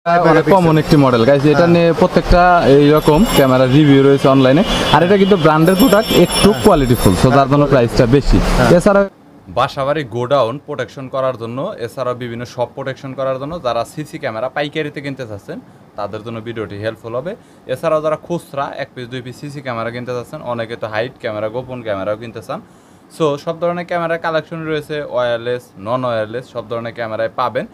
অনেক কমন একটি model guys, এটা নিয়ে প্রত্যেকটা এইরকম ক্যামেরা রিভিউ রয়েছে অনলাইনে। আর এটা কিন্তু ব্র্যান্ডের প্রোডাক্ট, একটু কোয়ালিটিফুল, সো যার জন্য প্রাইসটা বেশি। এছাড়া বাসাবাড়ি গোডাউন প্রোটেকশন করার জন্য, এছাড়াও বিভিন্ন শপ প্রোটেকশন করার জন্য যারা সিসি ক্যামেরা পাইকারিতে কিনতে চাচ্ছেন তাদের জন্য ভিডিওটি হেল্পফুল হবে। এছাড়াও যারা খুচরা 1 পিস 2 পিস সিসি ক্যামেরা কিনতে চাচ্ছেন, অনেকে তো হাইট ক্যামেরা, গোপন ক্যামেরাও কিনতে চান, সো সব ধরনের ক্যামেরা কালেকশন রয়েছে, ওয়্যারলেস, নন ওয়্যারলেস সব ধরনের ক্যামেরায় পাবেন।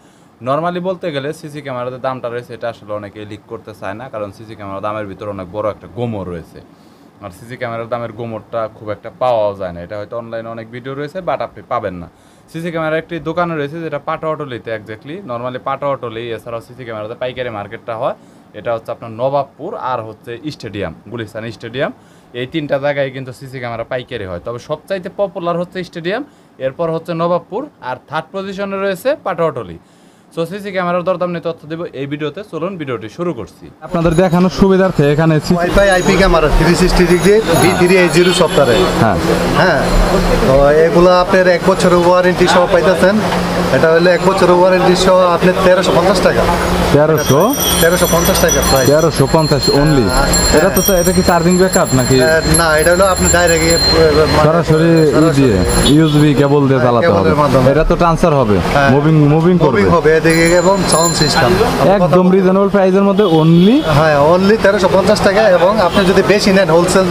নর্মালি বলতে গেলে সিসি ক্যামেরাতে দামটা রয়েছে, এটা আসলে অনেকে লিক করতে চায় না, কারণ সিসি ক্যামেরার দামের ভিতরে অনেক বড় একটা গোমর রয়েছে। আর সিসি ক্যামেরার দামের গোমরটা খুব একটা পাওয়াও যায় না, এটা হয়তো অনলাইনে অনেক ভিডিও রয়েছে বাট আপনি পাবেন না। সিসি ক্যামেরার একটি দোকানে রয়েছে যেটা পাটাওয়াটলিতে, এক্স্যাক্টলি নর্মালি পাটাওয়াটলি, এছাড়াও সিসি ক্যামেরাতে পাইকারি মার্কেটটা হয়, এটা হচ্ছে আপনার নবাবপুর আর হচ্ছে স্টেডিয়াম, গুলিস্তান স্টেডিয়াম, এই তিনটা জায়গায় কিন্তু সিসি ক্যামেরা পাইকারি হয়। তবে সবচাইতে পপুলার হচ্ছে স্টেডিয়াম, এরপর হচ্ছে নবাবপুর, আর থার্ড পজিশনে রয়েছে পাটাওয়াটলি। সো সিসি ক্যামেরার দরদাম নিয়ে তথ্য দেব এই ভিডিওতে, চলুন ভিডিওটি শুরু করছি। আপনাদের দেখানোর সুবিধার্থে এখানে wifi IP camera 360 degree B380 সফটওয়্যারে। হ্যাঁ, তো এগুলো আপনার 1 বছরের ওয়ারেন্টি সহ পাইতেছেন। এটা হলো 1 বছরের ওয়ারেন্টি সহ আপনার 1350 টাকা। 1350 টাকা প্রাইস। 1350 অনলি। এটা কি চার্জিং ব্যাকআপ নাকি? না, এটা হলো আপনি ডাইরেক্ট সরাসরি দিয়ে ইউএসবি কেবল দিয়ে চালাতে হবে। এটা তো ট্রান্সফার হবে, মুভিং হবে এদিকে, এবং সাউন্ড সিস্টেম একদম রিজনেবল প্রাইসের মধ্যে অনলি। হ্যাঁ, অনলি 1350 টাকা। এবং আপনি যদি বেশি নেন, হোলসেল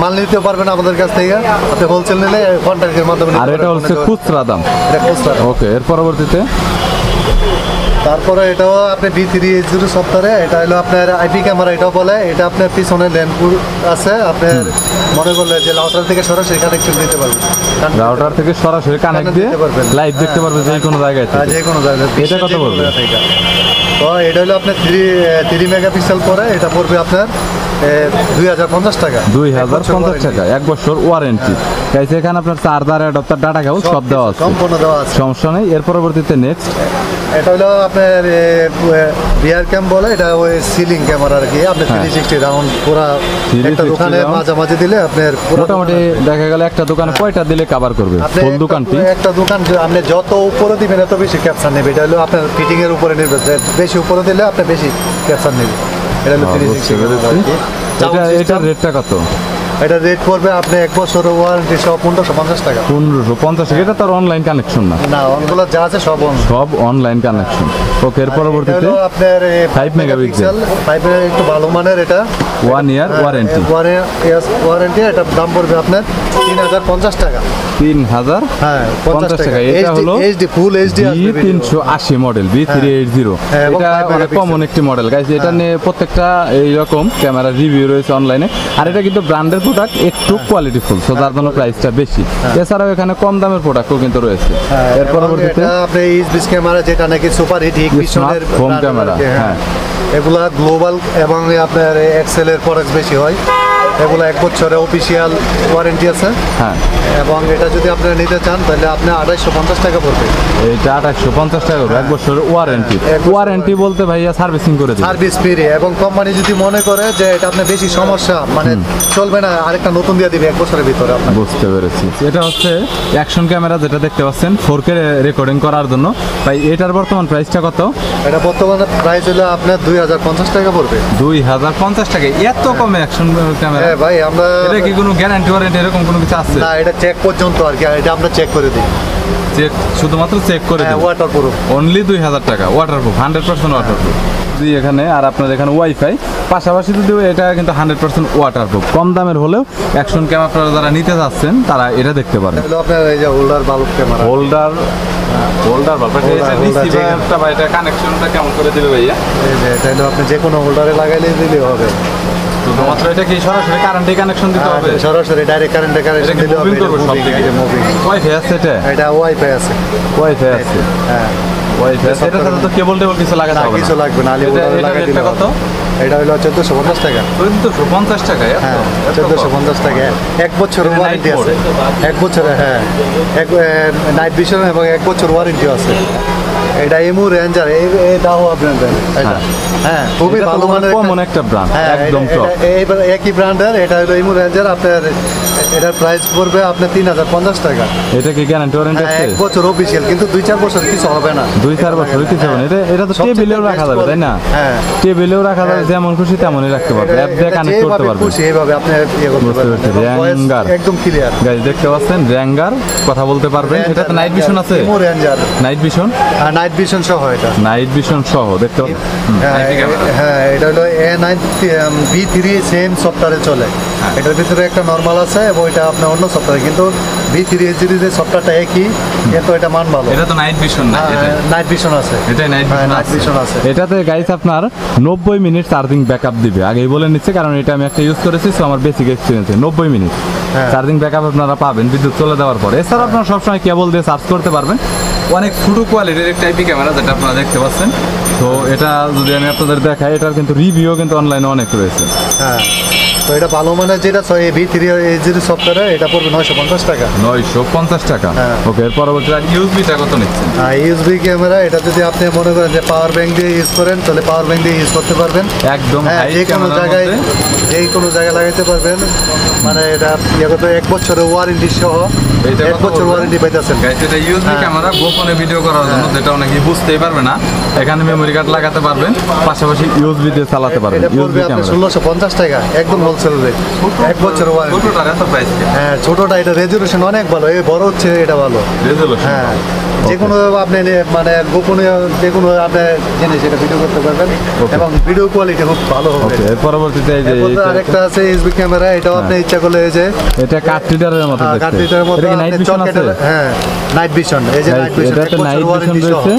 মাল নিতে পারবেন আমাদের কাছ থেকে। আপনি হোলসেল নিলে কন্ট্রাক্টের মাধ্যমে। আর এটা হচ্ছে খুচরা দাম। এটা খুচরা। ওকে, এর পরবর্তীতে তারপরে এটাও আপনি B380 সফটওয়্যারে, এটা হলো আপনার আইপি ক্যামেরা, এটাও বলে। এটা আপনার পিছনে ল্যাম্পুর আছে, আপনার মনে করলে যে রাউটার থেকে সরাসরি কানেকশন দিতে পারবেন। রাউটার থেকে সরাসরি কানেক্ট দিয়ে লাইভ দেখতে পারবেন যে কোনো জায়গায় থেকে। যে কোনো জায়গায়। এটা কত পড়বে? তো এটা হলো আপনার 3 মেগাপিক্সেল পরে, এটা পড়বে আপনার 2050 টাকা। 2050 টাকা, 1 বছর ওয়ারেন্টি। গাইস, এখানে আপনার চার্জার, অ্যাডাপ্টার, ডাটা কেবল সব দেওয়া আছে, সম্পূর্ণ দেওয়া আছে, সমস্যা নেই। এর পরবর্তীতে নেক্সট এটা হলো আপনার বিয়ার ক্যাম বলে, এটা ওই সিলিং ক্যামেরা আর কি। আপনি 360 রাউন্ড পুরো একটা দোকানে মাঝামাঝি দিলে আপনার মোটামুটি দেখা গেল একটা দোকানে কয়টা দিলে কভার করবে ফুল দোকানটি? একটা দোকান আপনি যত উপরে দিবেন এত বেশি ক্যাপচার নেবে। এটা হলো আপনার ফিটিং এর উপরে নির্ভর, বেশি উপরে দিলে আপনি বেশি ক্যাপচার নেবে। এটা হলো 360। এটার রেটটা কত? এটা রেট পড়বে আপনি 1 বছরের ওয়ারেন্টি সহ 1550 টাকা। 1550 টাকা। এটা তার অনলাইন কানেকশন না? না, অনগুলো যা আছে সব অনলাইন কানেকশন। ওকে, এর পরবর্তীতে আপনার 5 মেগাপিক্সেল, 5 একটু ভালো মানের। এটা 1 ইয়ার ওয়ারেন্টি। ওয়ারেন্টি। এটা দাম পড়বে আপনার 3050 টাকা। 3050 টাকা। এটা হলো HD, full HD B380 model, B380। এটা অনেক কমন একটি মডেল গাইস, এটা নিয়ে প্রত্যেকটা এইরকম ক্যামেরা রিভিউ রয়েছে অনলাইনে। আর এটা কিন্তু ব্র্যান্ডের প্রোডাক্ট, একটু কোয়ালিটিফুল, সো যার জন্য প্রাইসটা বেশি। এছাড়াও এখানে কম দামের প্রোডাক্টও কিন্তু রয়েছে। এর পরবর্তীতে আপনি এইচবিস ক্যামেরা, যেটা নাকি সুপার হিট হিগবিশনের হোম ক্যামেরা। হ্যাঁ, এগুলা গ্লোবাল এবং আপনার এক্সেল এর ফরেক্স বেশি হয়। এগুলো 1 বছরের অফিসিয়াল ওয়ারেন্টি আছে। হ্যাঁ, এবং এটা যদি আপনারা নিতে চান তাহলে আপনি 2850 টাকা পড়বে। এটা 2850 টাকা, 1 বছরের ওয়ারেন্টি। ওয়ারেন্টি বলতে ভাইয়া সার্ভিসিং করে দিবে, সার্ভিস ফ্রি। এবং কোম্পানি যদি মনে করে যে এটা আপনার বেশি সমস্যা, মানে চলবে না, আরেকটা নতুন দিয়ে দিবে 1 বছরের ভিতরে। বুঝতে পেরেছি। এটা হচ্ছে অ্যাকশন ক্যামেরা, যেটা দেখতে পাচ্ছেন 4K রেকর্ডিং করার জন্য। ভাই, এটার বর্তমান প্রাইসটা কত? এটা বর্তমানে প্রাইস হলো আপনার 2050 টাকা পড়বে। 2050 টাকা? এত কমে অ্যাকশন ক্যামেরা? হ্যাঁ ভাই, আমরা এটা কি কোনো গ্যারান্টি ওয়ারেন্টি এরকম কোনো কিছু আছে? না, এটা চেক পর্যন্ত আর কি। এটা আমরা চেক করে দিই। চেক, শুধুমাত্র চেক করে দিই। ওয়াটারপ্রুফ অনলি 2000 টাকা। Waterproof, 100% waterproof. যদি এখানে আর আপনার এখানে ওয়াইফাই পাশাপাশি যদি, এটা কিন্তু 100% ওয়াটারপ্রুফ। কম দামের হলেও অ্যাকশন ক্যামেরা যারা নিতে যাচ্ছেন তারা এটা দেখতে পারেন। আপনার এই যে holder bulb camera, holder bulb, এটা রিসিভারটা বা এটা কানেকশনটা কেমন করে দিবে ভাইয়া? এই যে এটা হলো আপনি যে কোনো হোল্ডারে লাগাইলে দিলেই হবে। শুধুমাত্র এটা কি সরাসরি কারেন্টে কানেকশন দিতে হবে? সরাসরি ডাইরেক্ট কারেন্টে কানেকশন দিতে হবে। মুভিং ওয়াইফাই আছে? এটা ওয়াইফাই আছে। ওয়াইফাই আছে। হ্যাঁ, ওয়াইফাই আছে। এটা তো কেবল কিছু লাগাতে হবে না? কিছু লাগবে না, আলি হোল্ডারে লাগাই দিলে কত? এটা হলো 1450 টাকা। 1450 টাকা? হ্যাঁ, 1450 টাকা। 1 বছরের ওয়ারেন্টি আছে। 1 বছরের, হ্যাঁ, নাইট ভিশন এবং 1 বছর ওয়ারেন্টি আছে। এটা এমু রেঞ্জার, এটাও ব্র্যান্ডের এটা। হ্যাঁ, খুবই এটা তো ভালো মানের কমন একটা ব্র্যান্ড, হ্যাঁ, একদম টপ। এইবার একই ব্র্যান্ডের, এটা হলো এমু রেঞ্জার। আপনার এটার প্রাইস পড়বে আপনার 3050 টাকা। এটা কি গ্যারান্টি ওয়ারেন্টি হ্যাঁ, আছে? 1 বছর অফিসিয়াল, কিন্তু 2-4 বছর কিছু হবে না। 2-4 বছর কিছু হবে না। এটা তো সবচেয়ে টেবিলেও best রাখা যাবে, তাই না? হ্যাঁ। টেবিলেও রাখা যাবে, যেমন খুশি তেমনই রাখতে পারবে, অ্যাপ দিয়ে কানেক্ট করতে যেভাবে পারবে। খুশি এইভাবে আপনি ইয়ে করতে বুঝতে পারবেন। পেরেছি, এবং voice Ranger। একদম ক্লিয়ার। গাইস দেখতে পাচ্ছেন, র্যাঙ্গার, কথা বলতে পারবেন। এটাতে নাইট ভিশন আছে? Emu ranger, night vision, night vision সহ এটা। নাইট ভিশন সহ দেখতে হ্যাঁ, এটা হলো A9 V3 সেম সফটওয়্যারে চলে। এটার ভিতরে একটা নরমাল আছে এবং এটা আপনার অন্য সফটওয়্যার, কিন্তু V3 সিরিজের সফটওয়্যারটা একই, কিন্তু এটা মান ভালো। এটা তো নাইট ভিশন না, এটা নাইট ভিশন আছে। এটাই নাইট হ্যাঁ, ভিশন নাইট ভিশন আছে। এটাতে গাইস আপনার 90 মিনিট চার্জিং ব্যাকআপ দিবে। আগেই বলে নিচ্ছে, কারণ এটা আমি একটা ইউজ করেছি, সো আমার বেসিক এক্সপিরিয়েন্সে 90 মিনিট হ্যাঁ। চার্জিং ব্যাকআপ আপনারা পাবেন বিদ্যুৎ চলে দেওয়ার পরে। এছাড়া আপনারা সবসময় কেবল দিয়ে চার্জ করতে পারবেন। অনেক ছোটো কোয়ালিটির একটা আইপি ক্যামেরা, যেটা আপনারা দেখতে পাচ্ছেন। তো এটা যদি আমি আপনাদের দেখাই, এটার কিন্তু রিভিউ কিন্তু অনলাইনে অনেক রয়েছে। হ্যাঁ, তো এটা ভালো মানের যেটা V3 সফটওয়্যার, এটা পড়বে 950 টাকা। 950 টাকা। হ্যাঁ। ওকে, এর পরবর্তী আর ইউএসবিটা কত নিচ্ছেন? ইউএসবি ক্যামেরা, এটা যদি আপনি মনে করেন যে পাওয়ার ব্যাংক দিয়ে ইউজ করেন, তাহলে পাওয়ার ব্যাংক দিয়ে ইউজ করতে পারবেন। একদম হ্যাঁ, হাই যে কোনো ক্যামেরার জায়গায়, মধ্যে। যে কোনো জায়গায় লাগাইতে পারবেন। মানে এটা কত 1 বছরের ওয়ারেন্টি সহ, এইটা 1 কত বছর বলবেন? ওয়ারেন্টি পাইতেছেন। Guys, এটা ইউএসবি হ্যাঁ। ক্যামেরা গোপনে ভিডিও করার জন্য, যেটা অনেকে বুঝতেই পারবে না। এখানে মেমরি কার্ড লাগাতে পারবেন, পাশাপাশি ইউএসবি দিয়ে চালাতে পারবেন। এটা পড়বে ইউএসবি আপনার ক্যামেরা 1650 টাকা, একদম হোলসেল রেট। 1 বছর ওয়ারেন্টি। ছোটটার এত প্রাইস কি? হ্যাঁ, ছোটটা এটা রেজুলেশন অনেক ভালো, এই বড় হচ্ছে এটা ভালো। রেজোলিউশন। হ্যাঁ, যে কোনো আপনি মানে গোপনীয় যে কোনো আপনি জিনিস এটা ভিডিও করতে পারবেন, Okay. এবং ভিডিও কোয়ালিটি খুব ভালো হবে। ওকে, এর পরবর্তীতে এই যে এরপর এইটা- আরেকটা আছে এইচবি ক্যামেরা, এটাও আপনি ইচ্ছা করলে এই যে এটা কাট রিডারের মতো দেখতে। কার্টিটার মতো এটা কি নাইট আপনি ভিশন আছে? চকেটের, হ্যাঁ, নাইট ভিশন, এই যে নাইট ভিশন, এটাতে নাইট ভিশন রয়েছে,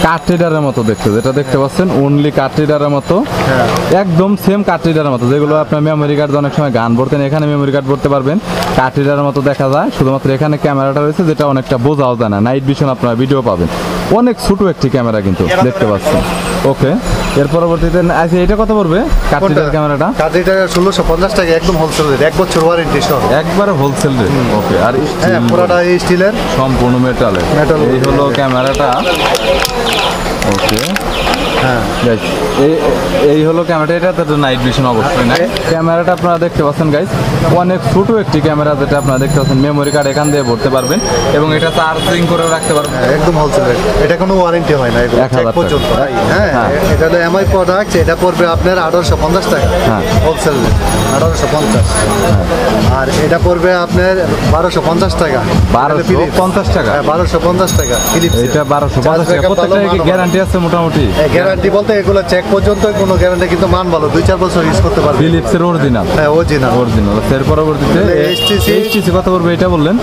কাট রিডারের মতো দেখতে, যেটা দেখতে পাচ্ছেন অনলি কাট রিডারের মতো। হ্যাঁ। একদম সেম কাট রিডারের মতো, যেগুলো আপনার মেমরি কার্ড অনেক সময় গান ভরতেন, এখানে মেমরি কার্ড ভরতে পারবেন। কাট রিডারের মতো দেখা যায়, শুধুমাত্র এখানে ক্যামেরাটা রয়েছে, যেটা অনেকটা বোঝাও যায় না। নাইট ভিশন আপনারা ভিডিও পাবেন। অনেক ছোট একটি ক্যামেরা কিন্তু দেখতে পাচ্ছেন। ওকে, এর পরবর্তীতে আচ্ছা, এটা কত পড়বে কাট রিডার ক্যামেরাটা? কার্টিটা 1650 টাকা, একদম হোলসেল রেট, 1 বছর ওয়ারেন্টি সহ। একবারে হোলসেল রেট। ওকে, আর হ্যাঁ, steel পুরোটা স্টিলের। সম্পূর্ণ মেটালের। Metal। এই হলো ক্যামেরাটা। ওকে, হ্যাঁ, গাইস, এই হলো ক্যামেরাটা। এটা তো নাইট ভিশন অবশ্যই না। ক্যামেরাটা আপনারা দেখতে পাচ্ছেন গাইস, অনেক ছোট একটি ক্যামেরা, যেটা আপনারা দেখতে পাচ্ছেন মেমরি কার্ড এখান দিয়ে ভরতে পারবেন, এবং এটা চার্জিং করেও রাখতে পারবেন। একদম হোলসেল রেট, এটা কোনো ওয়ারেন্টি হয় না, এগুলো 1000 চেক টাকা। পর্যন্ত। হ্যাঁ, হ্যাঁ। এটা হলো এমআই প্রোডাক্ট, এটা পড়বে আপনার 1850 টাকা। হ্যাঁ। Wholesale rate 1850। আর এটা পড়বে আপনার 1250 টাকা। 1250 টাকা। হ্যাঁ, 1250 টাকা ফিলিপস। এটা 1250 টাকা। প্রত্যেকটা কি গ্যারান্টি আছে মোটামুটি? গ্যারান্টি বলতে এগুলো চেক পর্যন্ত কোনো গ্যারান্টি, কিন্তু মান ভালো, 2-4 বছর ইউজ করতে পারবে। ফিলিপসের অরিজিনাল। হ্যাঁ, অরিজিনাল। অরিজিনাল। এর পরবর্তীতে HTC HTC কত পড়বে এটা বললেন?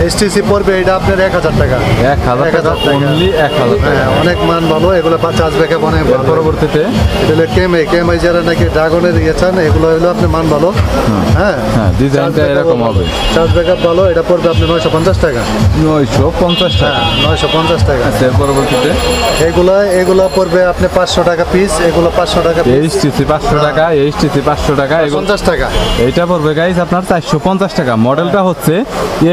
এসটিসি পড়বে এটা আপনার 1000 টাকা। 1000 টাকা, অনলি 1000 টাকা। হ্যাঁ, অনেক মান ভালো, এগুলো চার্জ ব্যাকআপ অনেক এর ভালো। পরবর্তীতে এটা হলো কেএমআই যারা নাকি ড্রাগনের ইয়ে চান, এগুলো হলো আপনার মান ভালো। হ্যাঁ, হ্যাঁ, ডিজাইনটা এরকম হবে। চার্জ ব্যাকআপ ভালো, এটা পড়বে আপনার 950 টাকা। 950 টাকা। হ্যাঁ, 950 টাকা। এর পরবর্তীতে এগুলো পড়বে আপনি 500 টাকা পিস, এগুলো 500 টাকা পিস। HTC 500 টাকা, HTC 500 টাকা, এগুলো 50 টাকা। এইটা পড়বে গাইস আপনার 450 টাকা। মডেলটা হচ্ছে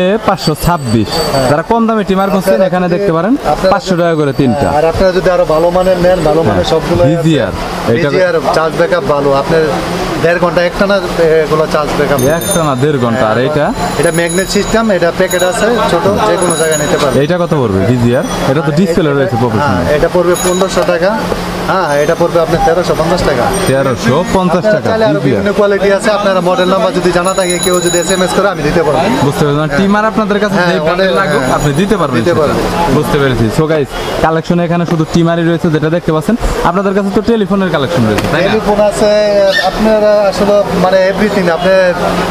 A526। যারা কম দামে টিমার করছেন, এখানে দেখতে পারেন 500 টাকা করে তিনটা। আর আপনারা যদি আরো ভালো মানের নেন, ভালো মানের সবগুলো VGR, এটা VGR চার্জ ব্যাকআপ ভালো, আপনার 1.5 ঘন্টা একটানা এগুলো চার্জ ব্যাকআপ। একটা না 1.5 ঘন্টা। আর এইটা এটা ম্যাগনেট সিস্টেম, এটা প্যাকেট আছে ছোট, যে কোনো জায়গায় নিতে পারবে। এইটা কত পড়বে VGR? এটা তো ডিসপ্লে রয়েছে হ্যাঁ, প্রফেশনাল। এটা পড়বে 1500 টাকা। হ্যাঁ, এটা পড়বে আপনার 1350 টাকা। 1350 টাকা চাইলে আরো VGR। বিভিন্ন কোয়ালিটি আছে, আপনারা মডেল নাম্বার যদি জানা থাকে, কেউ যদি এসএমএস করে আমি দিতে পারবো। বুঝতে পেরেছেন, টিমার আপনাদের কাছে হ্যাঁ, যে ব্র্যান্ডের অনেক- লাগুক হ্যাঁ, আপনি দিতে পারবেন দিতে সেটা। পারবেন। বুঝতে পেরেছি। সো গাইস, কালেকশনে এখানে শুধু টিমারই রয়েছে, যেটা দেখতে পাচ্ছেন। আপনাদের কাছে তো টেলিফোনের কালেকশন রয়েছে, তাই না? টেলিফোন আছে, আপনারা আসলে মানে এভরিথিং, আপনি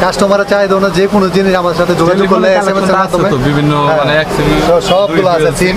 কাস্টমারের চাহিদা অনুযায়ী যে কোনো জিনিস আমার সাথে যোগাযোগ করলে টেলিফোনের এসএমএস এর কালেকশন আছে মাধ্যমে তো বিভিন্ন, হ্যাঁ, মানে এক সিম সবগুলো আছে, সিম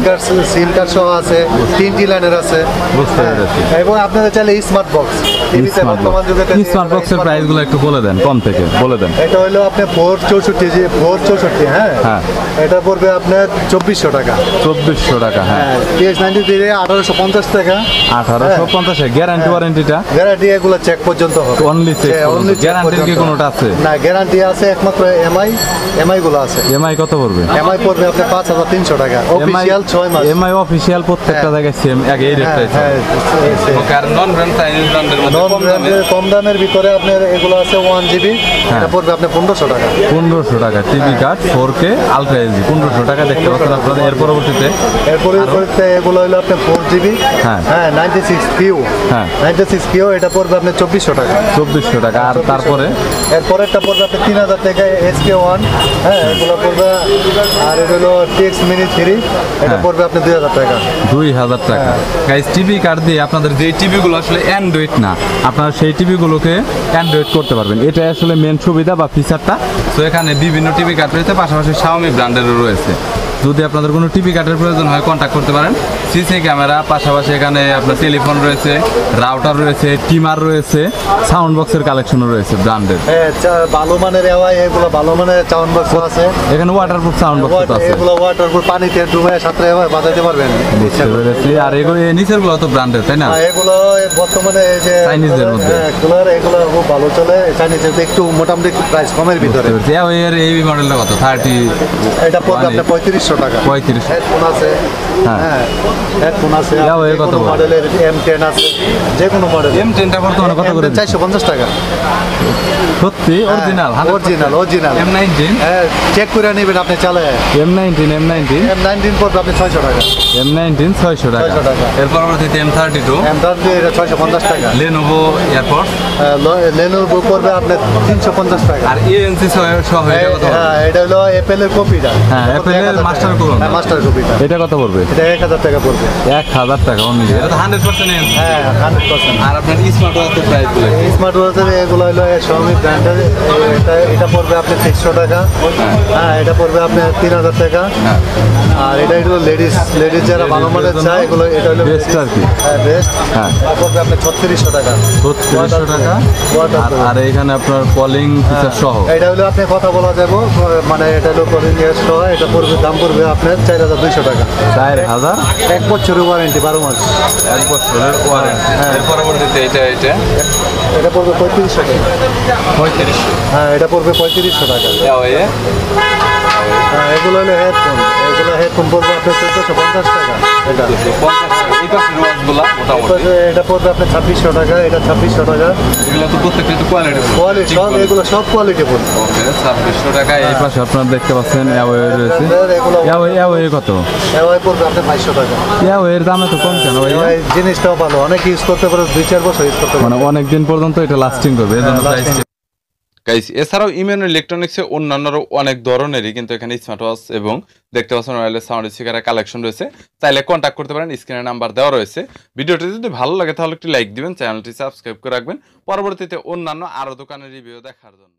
কার্ড সহ আছে, 3টি লাইনের আছে। বুঝতে পেরেছি। পেরেছি। এবং আপনারা চাইলে স্মার্ট বক্স টিভিতে বর্তমান যুগে স্মার্ট বক্সের প্রাইসগুলো একটু বলে দেন, কম থেকে বলে দেন। এটা হলো আপনার 464, হ্যাঁ হ্যাঁ। এটা পড়বে আপনার 2400 টাকা। 2400 টাকা, হ্যাঁ। PS93 1850 টাকা। 1850। গ্যারান্টি ওয়ারেন্টিটা গ্যারান্টি এগুলো চেক পর্যন্ত হবে। Only check. only check গ্যারান্টির কি পর্যন্ত। কোনোটা আছে? না, গ্যারান্টি আছে একমাত্র এমআই গুলো আছে। এমআই কত পড়বে? এমআই পড়বে আপনার 5300 টাকা, অফিশিয়াল 6 মাস। এমআই অফিশিয়াল প্রত্যেকটা জায়গায় সেম, আগে এই রেটটাই ছিল। ওকে, আর নন ব্র্যান্ড চাইনিজ ব্র্যান্ডের মধ্যে কম দামে? কম দামের ভিতরে আপনার এগুলো আছে 1 GB, এটা পড়বে আপনার 1500 টাকা। 1500 টাকা TV card 4K ultra HD 1500 টাকা দেখতে পাচ্ছেন আপনারা। এর পরবর্তীতে এরপরে এগুলো হলো আপনার 4 GB, হ্যাঁ। হ্যাঁ 96PU, হ্যাঁ। 96PU এটা পড়বে আপনার 2400 টাকা। 2400 টাকা। আর তারপরে এরপরেরটা পড়বে আপনার 3000 টাকা, SK1, হ্যাঁ এগুলো পড়বে। আর এটা হলো TX Mini 3, এটা পড়বে আপনার 2000 টাকা। 2000 টাকা। গাইস, টিভি কার্ড দিয়ে আপনাদের যে টিভিগুলো আসলে অ্যান্ড্রয়েড না, আপনারা সেই টিভিগুলোকে অ্যান্ড্রয়েড করতে পারবেন। এটা আসলে মেন সুবিধা বা ফিচারটা। তো এখানে বিভিন্ন টিভি কার্ড রয়েছে, পাশাপাশি Xiaomi ব্র্যান্ডেরও রয়েছে। যদি আপনাদের কোনো টিভি কার্ডের প্রয়োজন হয় কন্ট্যাক্ট করতে পারেন। সিসি ক্যামেরা, পাশাপাশি এখানে আপনার টেলিফোন রয়েছে, রাউটার রয়েছে, টিমার রয়েছে, সাউন্ড বক্সের কালেকশনও রয়েছে ব্র্যান্ডের। হ্যাঁ, ভালো মানের এওয়াই, এগুলো ভালো মানের সাউন্ড বক্স আছে। এখানে ওয়াটারপ্রুফ সাউন্ড বক্স আছে। এগুলো ওয়াটারপ্রুফ, পানিতে ডুবে সাঁতরে বাজাতে পারবেন। বুঝতে পেরেছি। আর এগুলো নিচের গুলো তো ব্র্যান্ডের, তাই না? এগুলো বর্তমানে এই যে চাইনিজদের মধ্যে। এগুলো খুব ভালো চলে। চাইনিজের একটু মোটামুটি একটু প্রাইস কমের ভিতরে। এর এই মডেলটা কত? 30? এটা পড়বে আপনার 3500 টাকা। 3500। হেডফোন আছে, হ্যাঁ। হ্যাঁ হেডফোন আছে। এর কত? মডেলের M10 আছে, যে কোনো মডেল। M10টা বর্তমানে কত করে? 450 টাকা। সত্যি অরিজিনাল? অরিজিনাল। M19? হ্যাঁ, চেক করে নেবেন আপনি চালায়। M19 পড়বে আপনি 600 টাকা। M19 600 টাকা। 600 টাকা। এর পরবর্তীতে M32 এটা 650 টাকা। Lenovo এয়ারপডস Lenovo পড়বে আপনার 350 টাকা। আর ANC সহ এটা কত? হ্যাঁ, এটা হলো অ্যাপেলের কপিটা। হ্যাঁ, অ্যাপেলের মাস্টার কোন? হ্যাঁ, মাস্টার কপিটা। এটা কত পড়বে? এটা 1000 টাকা পড়বে। 1000 টাকা অনলি। এটা তো 100% ANC। হ্যাঁ, 100%। আর আপনার স্মার্ট ওয়াচের প্রাইস গুলো? স্মার্ট ওয়াচের এগুলো হলো Xiaomi ব্র্যান্ডের। এটা পড়বে আপনার 600 টাকা। হ্যাঁ, এটা পড়বে আপনার 3000 টাকা। হ্যাঁ। আর এটা হলো লেডিস যারা ভালো মানের চায়, এগুলো এটা হলো বেস্ট আর কি। হ্যাঁ, বেস্ট। হ্যাঁ। এটা পড়বে আপনার 3600 টাকা। 3600 টাকা। আর এখানে আপনার কলিং ফিচার সহ? এটা হলো আপনি কথা বলা যাবো, মানে এটা হলো কলিং সহ। এটা পড়বে, দাম পড়বে আপনার 4200 টাকা। 4000। 1 বছরের ওয়ারেন্টি, 12 মাস। 1 বছরের ওয়ারেন্টি। এর পরবর্তীতে এটা পড়বে 3500 টাকা। 3500। হ্যাঁ, এটা পড়বে 3500 টাকা। হ্যাঁ, এগুলো হলো হেডফোন পড়বে আপনার 1450 টাকা। এটা এটা পড়বে আপনার 2600 টাকা। এটা 2600 টাকা। এগুলো তো প্রত্যেকটা কোয়ালিটি কোয়ালিটি সব, এগুলো সব কোয়ালিটি পড়বে। ওকে, 2600 টাকা। এই পাশে আপনারা দেখতে পাচ্ছেন Huawei রয়েছে। এগুলো Huawei কত? এওয়াই পড়বে আপনার 500 টাকা। Huawei এর দাম এত কম কেন ভাই? এওয়াই জিনিসটাও ভালো, অনেক ইউজ করতে পারে, 2-4 বছর ইউজ করতে পারে। মানে অনেক দিন পর্যন্ত এটা লাস্টিং করবে, এজন্য প্রাইস। lasting। গাইস, এছাড়াও ইউনিয়ন ইলেকট্রনিক্সে অন্যান্যরও অনেক ধরনেরই কিন্তু এখানে স্মার্ট ওয়াচ এবং দেখতে পাচ্ছেন ওয়্যারলেস সাউন্ড স্পিকারের কালেকশন রয়েছে। চাইলে কন্ট্যাক্ট করতে পারেন, স্ক্রিনে নাম্বার দেওয়া রয়েছে। ভিডিওটি যদি ভালো লাগে তাহলে একটি লাইক দিবেন, চ্যানেলটি সাবস্ক্রাইব করে রাখবেন পরবর্তীতে অন্যান্য আরও দোকানের রিভিউ দেখার জন্য।